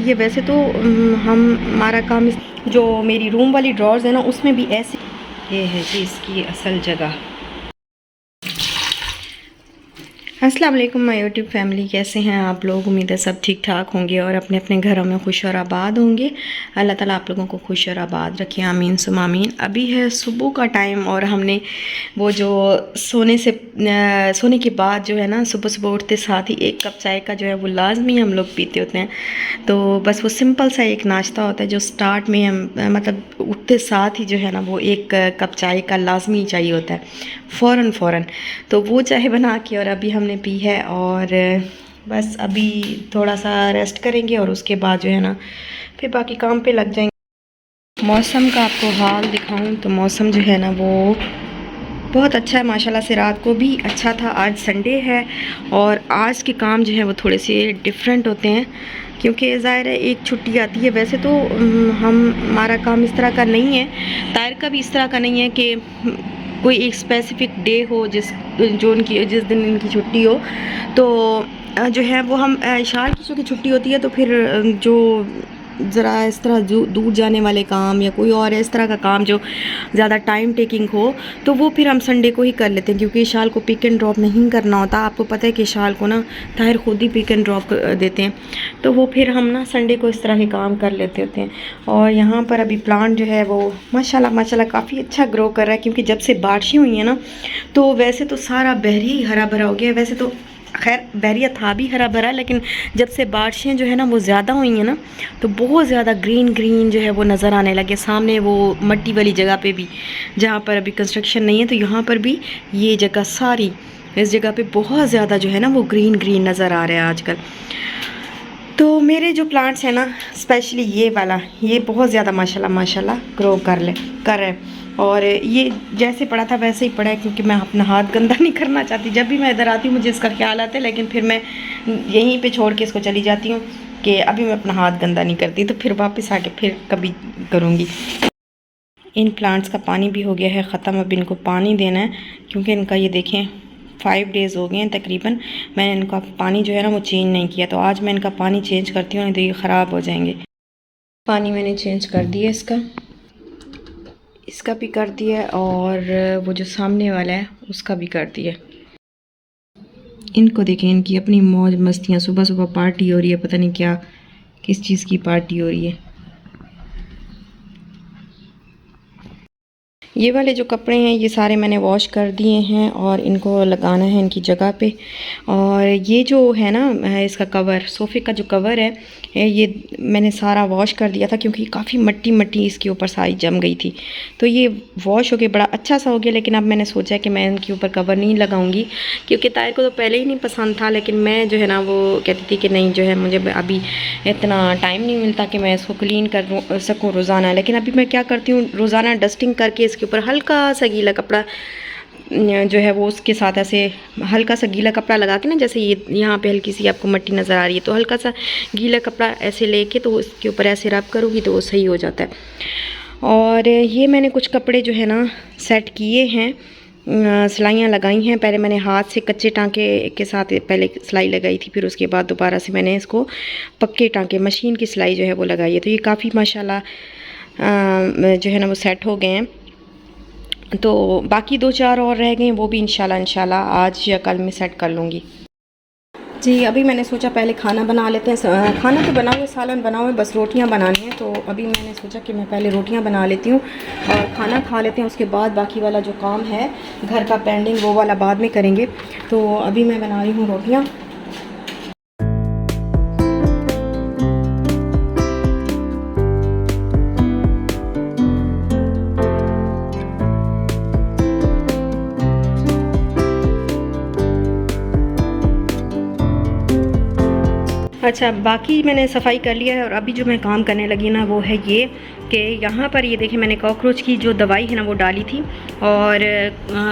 ये वैसे तो हम हमारा काम जो मेरी रूम वाली ड्रॉर्स है ना उसमें भी ऐसे। ये है जी इसकी असल जगह। अस्सलाम वालेकुम माय यूट्यूब फैमिली, कैसे हैं आप लोग। उम्मीद है सब ठीक ठाक होंगे और अपने अपने घरों में खुश और आबाद होंगे। अल्लाह ताला आप लोगों को खुश और आबाद रखे, आमीन सुम आमीन। अभी है सुबह का टाइम और हमने वो जो सोने के बाद जो है ना सुबह सुबह उठते साथ ही एक कप चाय का जो है वो लाजमी हम लोग पीते होते हैं। तो बस वो सिंपल सा एक नाश्ता होता है जो स्टार्ट में हम मतलब उठते साथ ही जो है ना वो एक कप चाय का लाजमी चाहिए होता है फ़ौरन। तो वो चाय बना के और अभी हमने पी है और बस अभी थोड़ा सा रेस्ट करेंगे और उसके बाद जो है ना फिर बाकी काम पे लग जाएंगे। मौसम का आपको हाल दिखाऊं तो मौसम जो है ना वो बहुत अच्छा है माशाल्लाह से। रात को भी अच्छा था। आज संडे है और आज के काम जो है वो थोड़े से डिफरेंट होते हैं क्योंकि ज़ाहिर है एक छुट्टी आती है। वैसे तो हमारा काम इस तरह का नहीं है, तायर का भी इस तरह का नहीं है कि कोई एक स्पेसिफ़िक डे हो जिस दिन इनकी छुट्टी हो। तो जो है वो हम इशार की चूँकि छुट्टी होती है तो फिर जो ज़रा इस तरह जो दूर जाने वाले काम या कोई और इस तरह का काम जो ज़्यादा टाइम टेकिंग हो तो वो फिर हम संडे को ही कर लेते हैं क्योंकि शाल को पिक एंड ड्रॉप नहीं करना होता। आपको पता है कि शाल को ना ताहिर खुद ही पिक एंड ड्रॉप देते हैं, तो वो फिर हम ना संडे को इस तरह के काम कर लेते होते हैं। और यहाँ पर अभी प्लांट जो है वो माशाल्लाह काफ़ी अच्छा ग्रो कर रहा है क्योंकि जब से बारिशें हुई हैं ना तो वैसे तो सारा बहरी ही हरा भरा हो गया है। वैसे तो खैर बैरिया था भी हरा भरा, लेकिन जब से बारिशें जो है ना वो ज़्यादा हुई हैं ना तो बहुत ज़्यादा ग्रीन जो है वो नज़र आने लगे। सामने वो मट्टी वाली जगह पे भी जहाँ पर अभी कंस्ट्रक्शन नहीं है तो यहाँ पर भी ये जगह सारी इस जगह पे बहुत ज़्यादा जो है ना वो ग्रीन नज़र आ रहा है आजकल। तो मेरे जो प्लांट्स हैं ना स्पेशली ये वाला ये बहुत ज़्यादा माशाल्लाह ग्रो कर रहे हैं। और ये जैसे पड़ा था वैसे ही पड़ा है क्योंकि मैं अपना हाथ गंदा नहीं करना चाहती। जब भी मैं इधर आती हूँ मुझे इसका ख्याल आता है, लेकिन फिर मैं यहीं पे छोड़ के इसको चली जाती हूँ कि अभी मैं अपना हाथ गंदा नहीं करती, तो फिर वापस आके फिर कभी करूँगी। इन प्लांट्स का पानी भी हो गया है ख़त्म। अब इनको पानी देना है क्योंकि इनका ये देखें 5 डेज़ हो गए हैं तकरीबन मैंने इनका पानी जो है ना वो चेंज नहीं किया। तो आज मैं इनका पानी चेंज करती हूँ नहीं तो ये ख़राब हो जाएंगे। पानी मैंने चेंज कर दिया, इसका भी कर दिया और वो जो सामने वाला है उसका भी कर दिया। इनको देखें, इनकी अपनी मौज मस्तियाँ। सुबह सुबह पार्टी हो रही है, पता नहीं क्या किस चीज़ की पार्टी हो रही है। ये वाले जो कपड़े हैं ये सारे मैंने वॉश कर दिए हैं और इनको लगाना है इनकी जगह पे। और ये जो है ना इसका कवर, सोफ़े का जो कवर है ये मैंने सारा वॉश कर दिया था क्योंकि काफ़ी मट्टी इसके ऊपर सारी जम गई थी। तो ये वॉश हो गया, बड़ा अच्छा सा हो गया। लेकिन अब मैंने सोचा कि मैं इनके ऊपर कवर नहीं लगाऊंगी क्योंकि तायर को तो पहले ही नहीं पसंद था, लेकिन मैं जो है ना वो कहती थी कि नहीं जो है मुझे अभी इतना टाइम नहीं मिलता कि मैं इसको क्लीन कर सकूँ रोज़ाना। लेकिन अभी मैं क्या करती हूँ, रोज़ाना डस्टिंग करके इसके ऊपर हल्का सा गीला कपड़ा जो है वो उसके साथ ऐसे हल्का सा गीला कपड़ा लगा के ना, जैसे ये यहाँ पे हल्की सी आपको मट्टी नज़र आ रही है तो हल्का सा गीला कपड़ा ऐसे लेके तो इसके ऊपर ऐसे रब करूँगी तो वो सही हो जाता है। और ये मैंने कुछ कपड़े जो है ना सेट किए हैं, सिलाइयाँ लगाई हैं। पहले मैंने हाथ से कच्चे टांके के साथ पहले सिलाई लगाई थी, फिर उसके बाद दोबारा से मैंने इसको पक्के टांके मशीन की सिलाई जो है वो लगाई है। तो ये काफ़ी माशाल्लाह जो है ना वो सेट हो गए हैं। तो बाकी 2-4 और रह गए हैं, वो भी इंशाल्लाह आज या कल में सेट कर लूँगी जी। अभी मैंने सोचा पहले खाना बना लेते हैं। खाना तो बना हुआ, सालन बना हुआ, बस रोटियां बनानी है। तो अभी मैंने सोचा कि मैं पहले रोटियां बना लेती हूँ और खाना खा लेते हैं, उसके बाद बाकी वाला जो काम है घर का पेंडिंग वो वाला बाद में करेंगे। तो अभी मैं बना रही हूँ रोटियाँ। अच्छा, बाकी मैंने सफाई कर लिया है और अभी जो मैं काम करने लगी ना वो है ये कि यहाँ पर ये देखिए मैंने कॉकरोच की जो दवाई है ना वो डाली थी और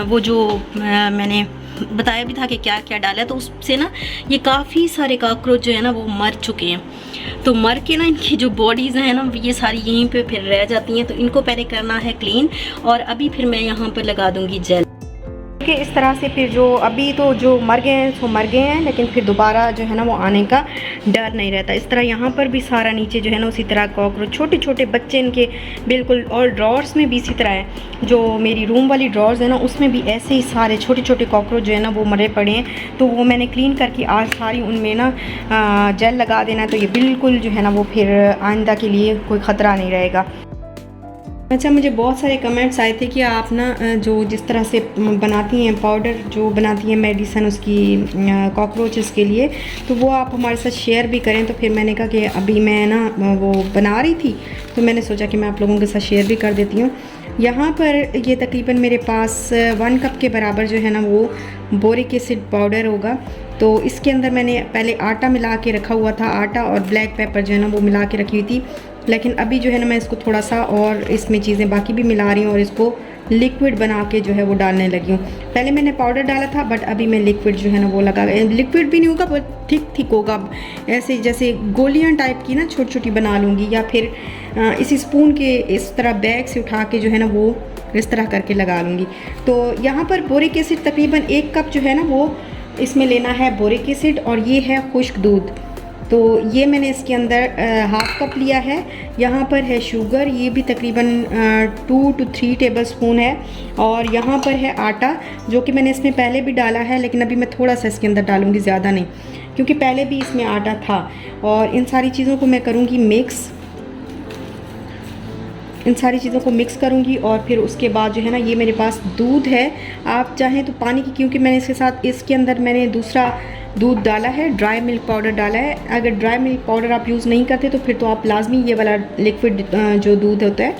वो जो मैंने बताया भी था कि क्या क्या डाला, तो उससे ना ये काफ़ी सारे कॉकरोच जो है ना वो मर चुके हैं। तो मर के ना इनकी जो बॉडीज़ हैं ना ये सारी यहीं पे फिर रह जाती हैं। तो इनको पहले करना है क्लीन और अभी फिर मैं यहाँ पर लगा दूँगी जेल। क्योंकि इस तरह से फिर जो अभी तो जो मर गए हैं वो मर गए हैं, लेकिन फिर दोबारा जो है ना वो आने का डर नहीं रहता। इस तरह यहाँ पर भी सारा नीचे जो है ना उसी तरह कॉकरोच, छोटे छोटे बच्चे इनके बिल्कुल। और ड्रॉर्स में भी इसी तरह है, जो मेरी रूम वाली ड्रॉर्स है ना उसमें भी ऐसे ही सारे छोटे छोटे कॉकरोच जो है ना वो मरे पड़े हैं। तो वो मैंने क्लीन करके आज सारी उनमें ना जेल लगा देना, तो ये बिल्कुल जो है ना वो फिर आइंदा के लिए कोई ख़तरा नहीं रहेगा। अच्छा, मुझे बहुत सारे कमेंट्स आए थे कि आप ना जो जिस तरह से बनाती हैं पाउडर, जो बनाती हैं मेडिसिन उसकी कॉकरोचेस के लिए, तो वो आप हमारे साथ शेयर भी करें। तो फिर मैंने कहा कि अभी मैं ना वो बना रही थी, तो मैंने सोचा कि मैं आप लोगों के साथ शेयर भी कर देती हूँ। यहाँ पर ये तकरीबन मेरे पास 1 कप के बराबर जो है ना वो बोरिक एसिड पाउडर होगा। तो इसके अंदर मैंने पहले आटा मिला के रखा हुआ था, आटा और ब्लैक पेपर जो है ना वो मिला के रखी हुई थी। लेकिन अभी जो है ना मैं इसको थोड़ा सा और इसमें चीज़ें बाकी भी मिला रही हूँ और इसको लिक्विड बना के जो है वो डालने लगी हूँ। पहले मैंने पाउडर डाला था, बट अभी मैं लिक्विड जो है ना वो लगा, लिक्विड भी नहीं होगा, बहुत थिक थिक होगा, ऐसे जैसे गोलियां टाइप की ना छोटी छोटी बना लूँगी, या फिर इसी स्पून के इस तरह बैग से उठा के जो है ना वो इस तरह करके लगा लूँगी। तो यहाँ पर बोरिक एसिड तकरीबन 1 कप जो है ना वो इसमें लेना है बोरिक एसिड, और ये है खुश्क दूध। तो ये मैंने इसके अंदर 1/2 कप लिया है। यहाँ पर है शुगर, ये भी तकरीबन 2 to 3 टेबल स्पून है। और यहाँ पर है आटा, जो कि मैंने इसमें पहले भी डाला है, लेकिन अभी मैं थोड़ा सा इसके अंदर डालूँगी, ज़्यादा नहीं, क्योंकि पहले भी इसमें आटा था। और इन सारी चीज़ों को मैं करूँगी मिक्स, इन सारी चीज़ों को मिक्स करूँगी। और फिर उसके बाद जो है ना ये मेरे पास दूध है, आप चाहें तो पानी की, क्योंकि मैंने इसके साथ इसके अंदर मैंने दूसरा दूध डाला है, ड्राई मिल्क पाउडर डाला है। अगर ड्राई मिल्क पाउडर आप यूज़ नहीं करते तो फिर तो आप लाजमी ये वाला लिक्विड जो दूध होता है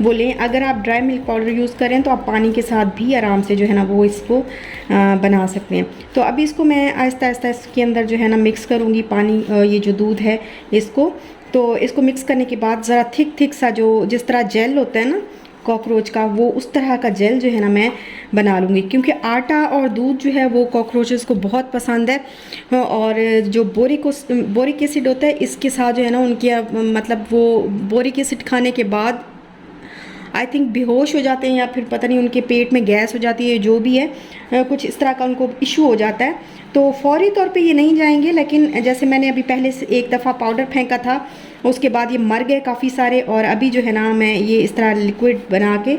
वो लें। अगर आप ड्राई मिल्क पाउडर यूज़ करें तो आप पानी के साथ भी आराम से जो है ना वो इसको बना सकते हैं। तो अभी इसको मैं आहिस्ता आहिस्ता इसके अंदर जो है ना मिक्स करूँगी, पानी ये जो दूध है इसको। तो इसको मिक्स करने के बाद ज़रा थिक थिक सा जो जिस तरह जेल होता है ना कॉकरोच का, वो उस तरह का जेल जो है ना मैं बना लूँगी, क्योंकि आटा और दूध जो है वो कॉकरोचेस को बहुत पसंद है। और जो बोरिक एसिड होता है इसके साथ जो है ना उनके मतलब वो बोरिक एसिड खाने के बाद आई थिंक बेहोश हो जाते हैं, या फिर पता नहीं उनके पेट में गैस हो जाती है, जो भी है कुछ इस तरह का उनको इशू हो जाता है। तो फौरी तौर पे ये नहीं जाएंगे, लेकिन जैसे मैंने अभी पहले से एक दफ़ा पाउडर फेंका था, उसके बाद ये मर गए काफ़ी सारे। और अभी जो है ना मैं ये इस तरह लिक्विड बना के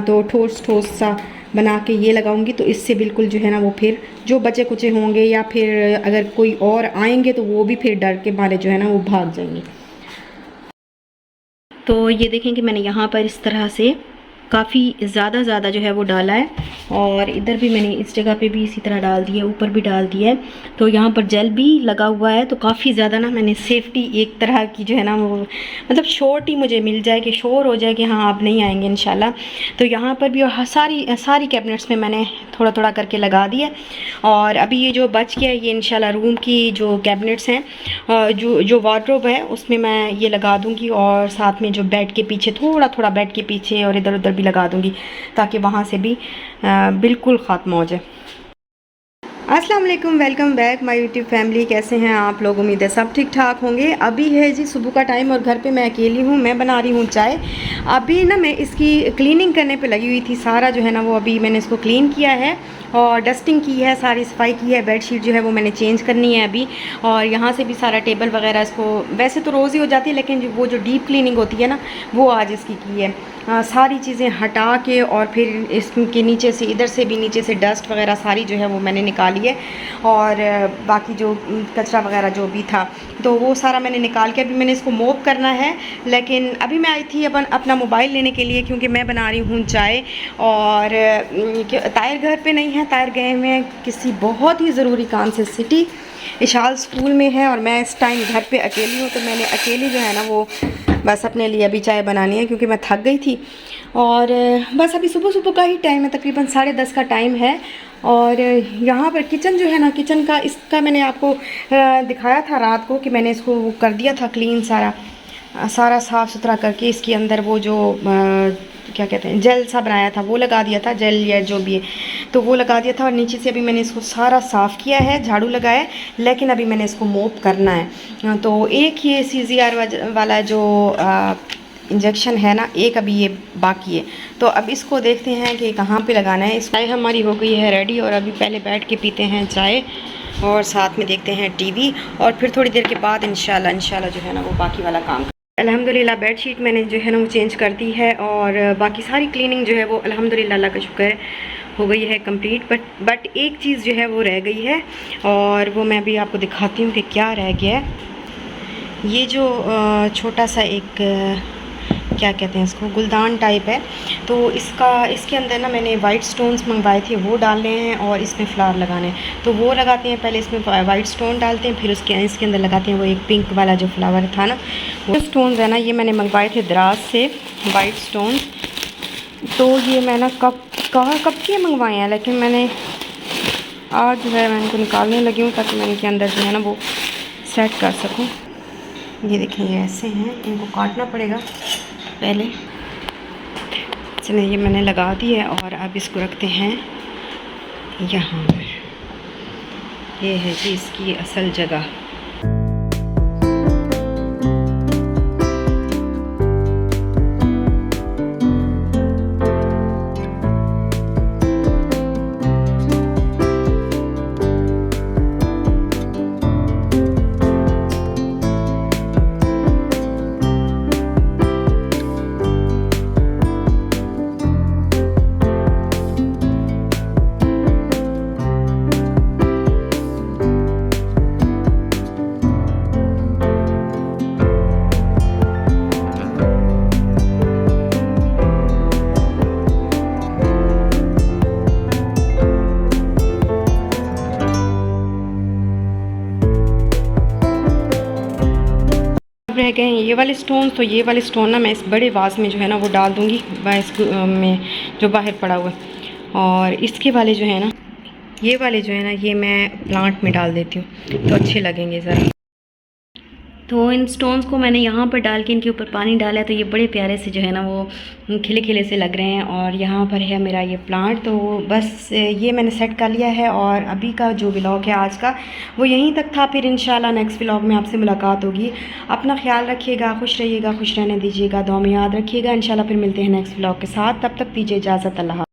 तो ठोस ठोस सा बना के ये लगाऊंगी, तो इससे बिल्कुल जो है ना वो फिर जो बचे कुचे होंगे या फिर अगर कोई और आएंगे तो वो भी फिर डर के मारे जो है ना वो भाग जाएंगे। तो ये देखें कि मैंने यहाँ पर इस तरह से काफ़ी ज़्यादा जो है वो डाला है, और इधर भी मैंने इस जगह पे भी इसी तरह डाल दिया है, ऊपर भी डाल दिया है। तो यहाँ पर जेल भी लगा हुआ है, तो काफ़ी ज़्यादा ना मैंने सेफ्टी एक तरह की जो है ना वो मतलब शोर्ट ही मुझे मिल जाए कि शोर हो जाए कि हाँ आप नहीं आएंगे इंशाल्लाह। तो यहाँ पर भी और सारी कैबिनेट्स में मैंने थोड़ा थोड़ा करके लगा दिया। और अभी ये जो बच गया ये इंशाल्लाह रूम की जो कैबिनेट्स हैं, जो वार्डरोब है उसमें मैं ये लगा दूँगी, और साथ में जो बेड के पीछे थोड़ा बेड के पीछे और इधर उधर भी लगा दूँगी, ताकि वहाँ से भी बिल्कुल ख़त्म हो जाए। अस्सलाम वालेकुम, welcome back my YouTube family. कैसे हैं आप लोग? उम्मीद है सब ठीक ठाक होंगे। अभी है जी सुबह का टाइम और घर पे मैं अकेली हूँ, मैं बना रही हूँ चाय। अभी ना मैं इसकी क्लीनिंग करने पे लगी हुई थी, सारा जो है ना वो अभी मैंने इसको क्लीन किया है और डस्टिंग की है, सारी सफाई की है। बेडशीट जो है वो मैंने चेंज करनी है अभी, और यहाँ से भी सारा टेबल वगैरह इसको वैसे तो रोज़ ही हो जाती है, लेकिन वो जो डीप क्लीनिंग होती है ना वो आज इसकी की है। सारी चीज़ें हटा के और फिर इसके नीचे से इधर से भी नीचे से डस्ट वगैरह सारी जो है वो मैंने निकाली है, और बाकी जो कचरा वगैरह जो भी था तो वो सारा मैंने निकाल के अभी मैंने इसको मोप करना है। लेकिन अभी मैं आई थी अपना मोबाइल लेने के लिए, क्योंकि मैं बना रही हूँ चाय, और तायर घर पे नहीं है, तायर गए हुए हैं किसी बहुत ही ज़रूरी काम से सिटी। इशाल स्कूल में है और मैं इस टाइम घर पे अकेली हूँ, तो मैंने अकेली जो है ना वो बस अपने लिए अभी चाय बनानी है, क्योंकि मैं थक गई थी। और बस अभी सुबह का ही टाइम है, तकरीबन 10:30 का टाइम है। और यहाँ पर किचन जो है ना, किचन का इसका मैंने आपको दिखाया था रात को कि मैंने इसको वो कर दिया था क्लीन, सारा साफ़ सुथरा करके इसके अंदर वो जो क्या कहते हैं जेल सा बनाया था वो लगा दिया था, जेल या जो भी है तो वो लगा दिया था। और नीचे से अभी मैंने इसको सारा साफ़ किया है, झाड़ू लगाया है, लेकिन अभी मैंने इसको मोप करना है। तो एक ये CZR वाला जो इंजेक्शन है ना, एक अभी ये बाकी है। तो अब इसको देखते हैं कि कहाँ पे लगाना है। चाय हमारी हो गई है रेडी और अभी पहले बैठ के पीते हैं चाय और साथ में देखते हैं टीवी और फिर थोड़ी देर के बाद इंशाल्लाह जो है ना वो बाकी वाला काम। अल्हम्दुलिल्लाह बेडशीट मैंने जो है ना वो चेंज कर दी है और बाकी सारी क्लीनिंग जो है वो अल्हम्दुलिल्लाह अल्लाह का शुक्र है हो गई है कंप्लीट। बट एक चीज़ जो है वो रह गई है और वो मैं भी आपको दिखाती हूँ कि क्या रह गया है। ये जो छोटा सा एक क्या कहते हैं इसको, गुलदान टाइप है, तो इसके अंदर ना मैंने वाइट स्टोन्स मंगवाए थे, वो डालने हैं और इसमें फ्लावर लगाने हैं। तो वो लगाते हैं, पहले इसमें वाइट स्टोन डालते हैं, फिर इसके अंदर लगाते हैं वो एक पिंक वाला जो फ्लावर था ना, वो स्टोन्स है ना, ये मैंने मंगवाए थे दराज से वाइट स्टोन। तो ये मैं ना कब के मंगवाए हैं, लेकिन मैंने आज जो है मैं इनको निकालने लगी हूँ ताकि मैं इनके अंदर जो है ना वो सेट कर सकूँ। ये देखें, ये ऐसे हैं, इनको काटना पड़ेगा पहले। चलिए ये मैंने लगा दी है और अब इसको रखते हैं यहाँ। ये है जी इसकी असल जगह। रह गए हैं ये वाले स्टोन। तो ये वाले स्टोन ना मैं इस बड़े वाज में जो है ना वो डाल दूँगी में जो बाहर पड़ा हुआ है, और इसके वाले जो है ना, ये वाले जो है ना, ये मैं प्लांट में डाल देती हूँ तो अच्छे लगेंगे ज़रा। तो इन स्टोन्स को मैंने यहाँ पर डाल के इनके ऊपर पानी डाला है, तो ये बड़े प्यारे से जो है ना वो खिले खिले से लग रहे हैं। और यहाँ पर है मेरा ये प्लांट। तो बस ये मैंने सेट कर लिया है और अभी का जो व्लॉग है आज का वो यहीं तक था। फिर इंशाल्लाह नेक्स्ट व्लॉग में आपसे मुलाकात होगी। अपना ख्याल रखिएगा, खुश रहिएगा, खुश रहने दीजिएगा, दुआ में याद रखिएगा। इंशाल्लाह फिर मिलते हैं नेक्स्ट व्लॉग के साथ। तब तक दीजिए इजाज़त। अल्लाह।